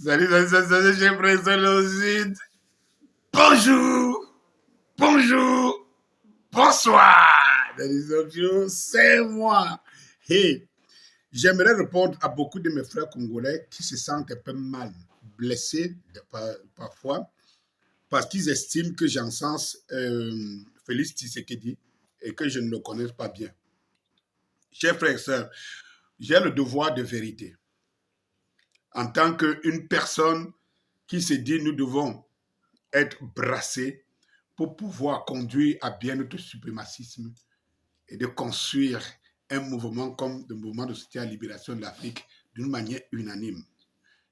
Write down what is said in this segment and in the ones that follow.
Salut, j'ai pris le sud. Bonjour, bonjour, bonsoir. C'est moi. Hey, j'aimerais répondre à beaucoup de mes frères congolais qui se sentent un peu mal, blessés parfois, parce qu'ils estiment que j'encense Félix Tshisekedi et que je ne le connais pas bien. Chers frères et sœurs, j'ai le devoir de vérité. En tant qu'une personne qui se dit nous devons être brassés pour pouvoir conduire à bien notre suprémacisme et de construire un mouvement comme le mouvement de soutien à la libération de l'Afrique d'une manière unanime.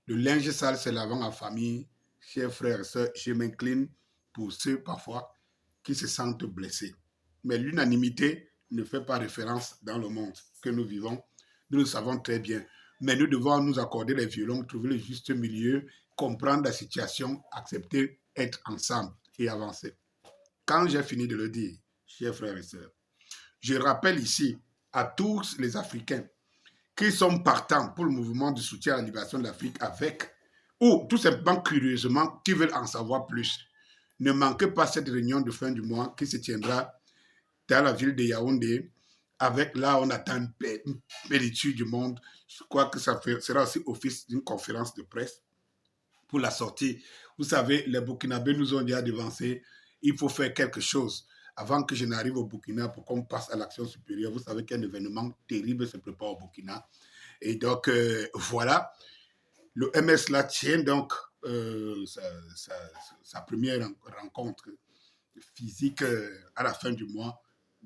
Le linge sale, c'est lavant en famille. Chers frères et sœurs, je m'incline pour ceux parfois qui se sentent blessés. Mais l'unanimité ne fait pas référence dans le monde que nous vivons. Nous le savons très bien. Mais nous devons nous accorder les violons, trouver le juste milieu, comprendre la situation, accepter, être ensemble et avancer. Quand j'ai fini de le dire, chers frères et sœurs, je rappelle ici à tous les Africains qui sont partants pour le mouvement de soutien à la libération de l'Afrique avec, ou tout simplement curieusement, qui veulent en savoir plus. Ne manquez pas cette réunion de fin du mois qui se tiendra dans la ville de Yaoundé, avec là on attend une plénitude du monde. Je crois que ça sera aussi office d'une conférence de presse pour la sortie. Vous savez, les Burkinabés nous ont déjà devancé. Il faut faire quelque chose avant que je n'arrive au Burkina pour qu'on passe à l'action supérieure. Vous savez qu'un événement terrible se prépare au Burkina. Et donc, voilà, le MS là tient donc sa première rencontre physique à la fin du mois.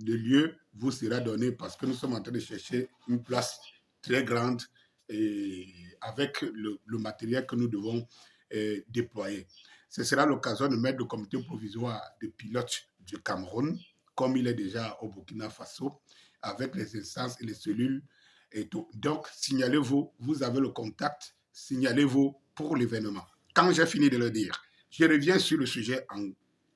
Le lieu vous sera donné parce que nous sommes en train de chercher une place très grande et avec le matériel que nous devons déployer. Ce sera l'occasion de mettre le comité provisoire de pilotes du Cameroun, comme il est déjà au Burkina Faso, avec les instances et les cellules et tout. Donc, signalez-vous, vous avez le contact, signalez-vous pour l'événement. Quand j'ai fini de le dire, je reviens sur le sujet en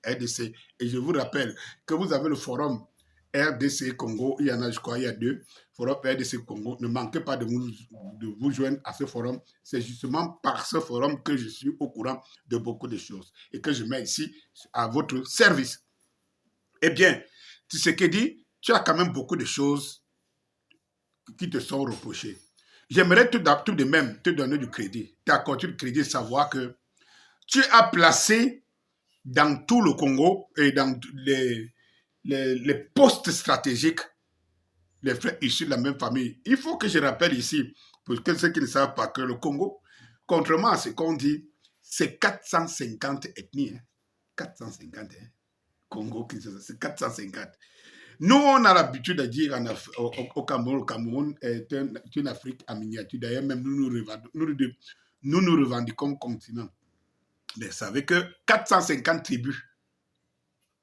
RDC et je vous rappelle que vous avez le forum RDC Congo, il y en a, je crois, il y a deux, forum RDC Congo. Ne manquez pas de vous joindre à ce forum. C'est justement par ce forum que je suis au courant de beaucoup de choses et que je mets ici à votre service. Eh bien, tu sais que dit, tu as quand même beaucoup de choses qui te sont reprochées. J'aimerais tout de même te donner du crédit, t'accorder du crédit, savoir que tu as placé dans tout le Congo et dans les postes stratégiques les frères issus de la même famille. Il faut que je rappelle ici, pour ceux qui ne savent pas, que le Congo, contrairement à ce qu'on dit, c'est 450 ethnies. Hein. 450, hein. Congo, c'est 450. Nous, on a l'habitude de dire au Cameroun, le Cameroun est une Afrique en miniature. D'ailleurs, même nous nous revendiquons continent. Mais vous savez que 450 tribus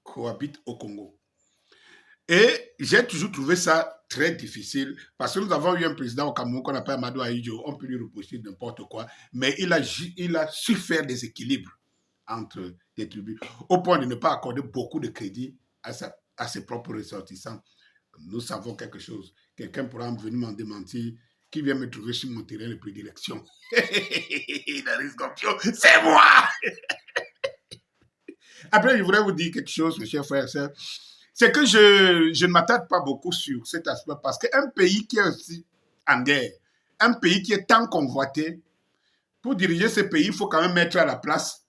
cohabitent au Congo. Et j'ai toujours trouvé ça très difficile parce que nous avons eu un président au Cameroun qu'on appelle Amadou Ahidjo. On peut lui reprocher n'importe quoi, mais il a su faire des équilibres entre les tribus au point de ne pas accorder beaucoup de crédit à ses propres ressortissants. Nous savons quelque chose. Quelqu'un pourra venir m'en démentir qui vient me trouver sur mon terrain de prédilection. C'est moi! Après, je voudrais vous dire quelque chose, mes chers frères et sœurs. C'est que je ne m'attarde pas beaucoup sur cet aspect parce qu'un pays qui est aussi en guerre, un pays qui est tant convoité, pour diriger ce pays, il faut quand même mettre à la place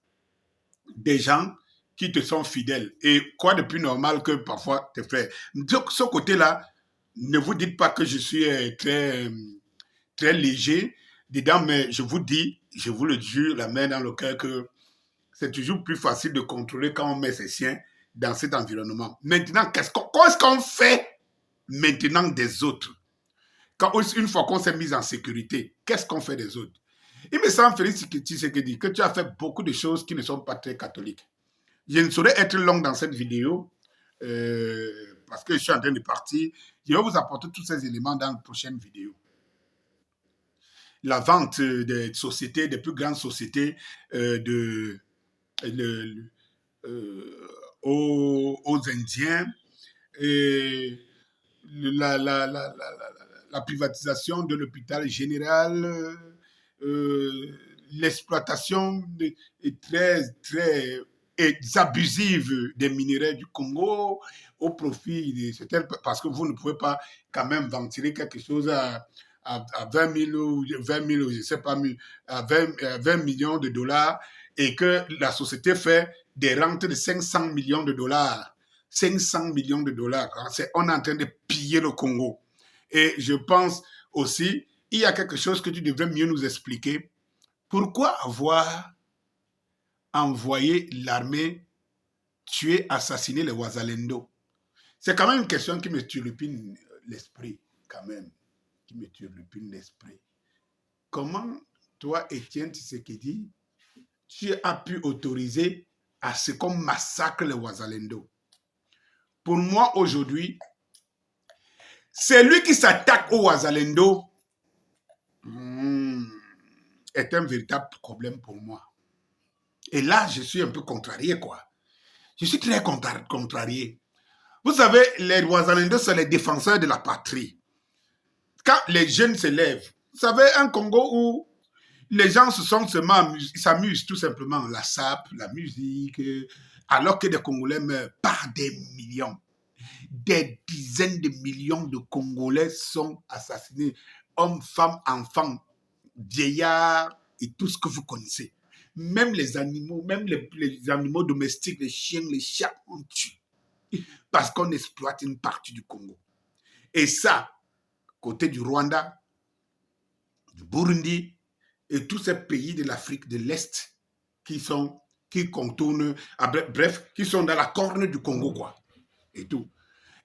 des gens qui te sont fidèles. Et quoi de plus normal que parfois tes frères. De ce côté-là, ne vous dites pas que je suis très léger dedans, mais je vous dis, je vous le jure, la main dans le cœur, que c'est toujours plus facile de contrôler quand on met ses siens dans cet environnement. Maintenant, qu'est-ce qu'on fait maintenant des autres? Une fois qu'on s'est mis en sécurité, qu'est-ce qu'on fait des autres? Il me semble, Félix Tshisekedi, que tu as fait beaucoup de choses qui ne sont pas très catholiques. Je ne saurais être long dans cette vidéo parce que je suis en train de partir. Je vais vous apporter tous ces éléments dans la prochaine vidéo. La vente des sociétés, des plus grandes sociétés aux Indiens et la privatisation de l'hôpital général, l'exploitation très, très abusive des minéraux du Congo au profit de certaines, parce que vous ne pouvez pas quand même ventiler quelque chose à 20 000 ou 20 000, je ne sais pas, à 20 millions de dollars et que la société fait des rentes de 500 millions de dollars. 500 millions de dollars. On est en train de piller le Congo. Et je pense aussi, il y a quelque chose que tu devrais mieux nous expliquer. Pourquoi avoir envoyé l'armée tuer, assassiner les Wazalendo? C'est quand même une question qui me turlupine l'esprit, quand même. Qui me turlupine l'esprit. Comment, toi, Étienne Tshisekedi, tu as pu autoriser à ce qu'on massacre les Wazalendo? Pour moi, aujourd'hui, c'est lui qui s'attaque aux Wazalendo est un véritable problème pour moi. Et là, je suis un peu contrarié, quoi. Je suis très contrarié. Vous savez, les Wazalendo, c'est les défenseurs de la patrie. Quand les jeunes se lèvent, vous savez, un Congo où les gens s'amusent tout simplement, la sape, la musique, alors que des Congolais meurent par des millions. Des dizaines de millions de Congolais sont assassinés, hommes, femmes, enfants, vieillards et tout ce que vous connaissez. Même les animaux, même les animaux domestiques, les chiens, les chats, on tue. Parce qu'on exploite une partie du Congo. Et ça, côté du Rwanda, du Burundi et tous ces pays de l'Afrique de l'Est qui contournent, bref, qui sont dans la corne du Congo, quoi. Et tout.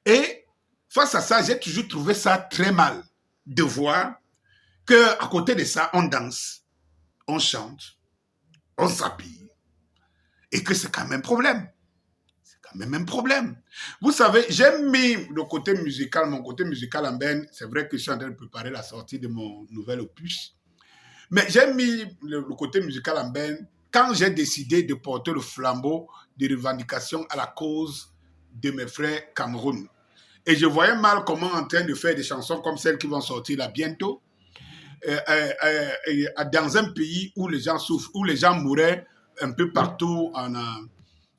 Et face à ça, j'ai toujours trouvé ça très mal de voir qu'à côté de ça, on danse, on chante, on s'habille et que c'est quand même un problème. C'est quand même un problème. Vous savez, j'ai mis le côté musical, mon côté musical en berne. C'est vrai que je suis en train de préparer la sortie de mon nouvel opus. Mais j'ai mis le côté musical en berne quand j'ai décidé de porter le flambeau de revendication à la cause de mes frères Cameroun. Et je voyais mal comment en train de faire des chansons comme celles qui vont sortir là bientôt, dans un pays où les gens souffrent, où les gens mouraient un peu partout,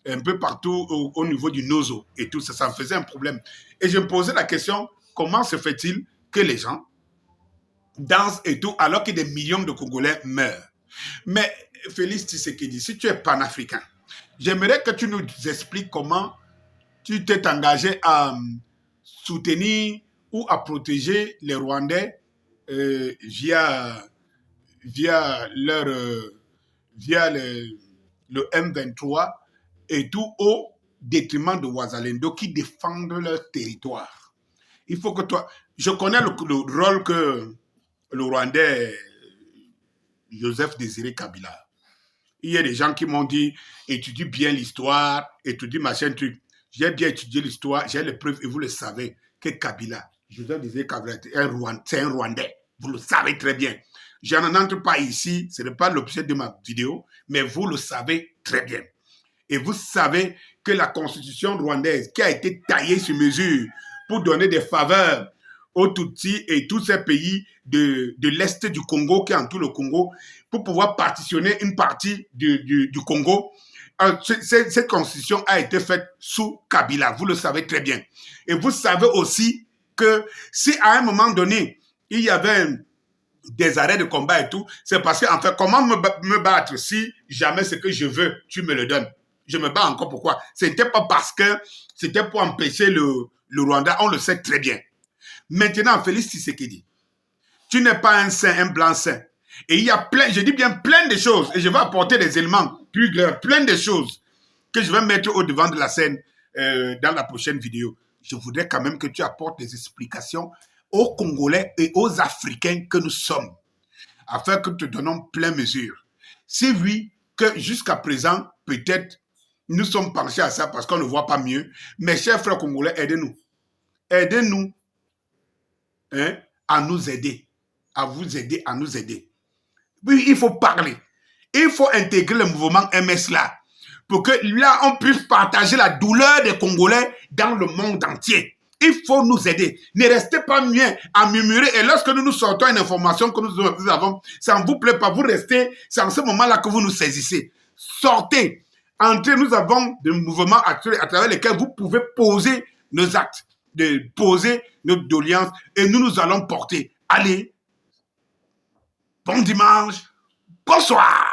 au niveau du Nozo et tout ça, ça me faisait un problème. Et je me posais la question, comment se fait-il que les gens dansent et tout alors que des millions de Congolais meurent? Mais Félix Tshisekedi, si tu es panafricain, j'aimerais que tu nous expliques comment tu t'es engagé à soutenir ou à protéger les Rwandais via le M23 et tout au détriment de Wazalendo qui défendent leur territoire. Il faut que toi... Je connais le rôle que le Rwandais Joseph Désiré Kabila. Il y a des gens qui m'ont dit, étudie bien l'histoire, étudie machin truc. J'ai bien étudié l'histoire, j'ai les preuves et vous le savez que Kabila, Joseph Désiré Kabila, c'est un Rwandais. Vous le savez très bien. Je n'en entre pas ici, ce n'est pas l'objet de ma vidéo, mais vous le savez très bien. Et vous savez que la constitution rwandaise qui a été taillée sur mesure pour donner des faveurs aux Tutsis et tous ces pays de l'Est du Congo qui entourent le Congo pour pouvoir partitionner une partie du Congo. Cette constitution a été faite sous Kabila, vous le savez très bien. Et vous savez aussi que si à un moment donné, il y avait des arrêts de combat et tout, c'est parce que, en fait, comment me battre si jamais ce que je veux, tu me le donnes? Je me bats encore, pourquoi? C'était pas parce que c'était pour empêcher le Rwanda, on le sait très bien. Maintenant, Félix Tshisekedi, tu n'es pas un saint, un blanc saint. Et il y a plein, je dis bien plein de choses, et je vais apporter des éléments plus clairs, plein de choses que je vais mettre au devant de la scène dans la prochaine vidéo. Je voudrais quand même que tu apportes des explications aux Congolais et aux Africains que nous sommes, afin que nous te donnons plein mesure. C'est oui que jusqu'à présent, peut-être, nous sommes penchés à ça parce qu'on ne voit pas mieux. Mes chers frères congolais, aidez-nous. Aidez-nous à nous aider. À vous aider, à nous aider. Oui, il faut parler. Il faut intégrer le mouvement MS là. Pour que là, on puisse partager la douleur des Congolais dans le monde entier. Il faut nous aider. Ne restez pas mieux à murmurer. Et lorsque nous sortons une information que nous avons, ça ne vous plaît pas, vous restez. C'est en ce moment-là que vous nous saisissez. Sortez. Entrez. Nous avons des mouvements actuels à travers lesquels vous pouvez poser nos actes, poser notre doléance et nous allons porter. Allez. Bon dimanche. Bonsoir.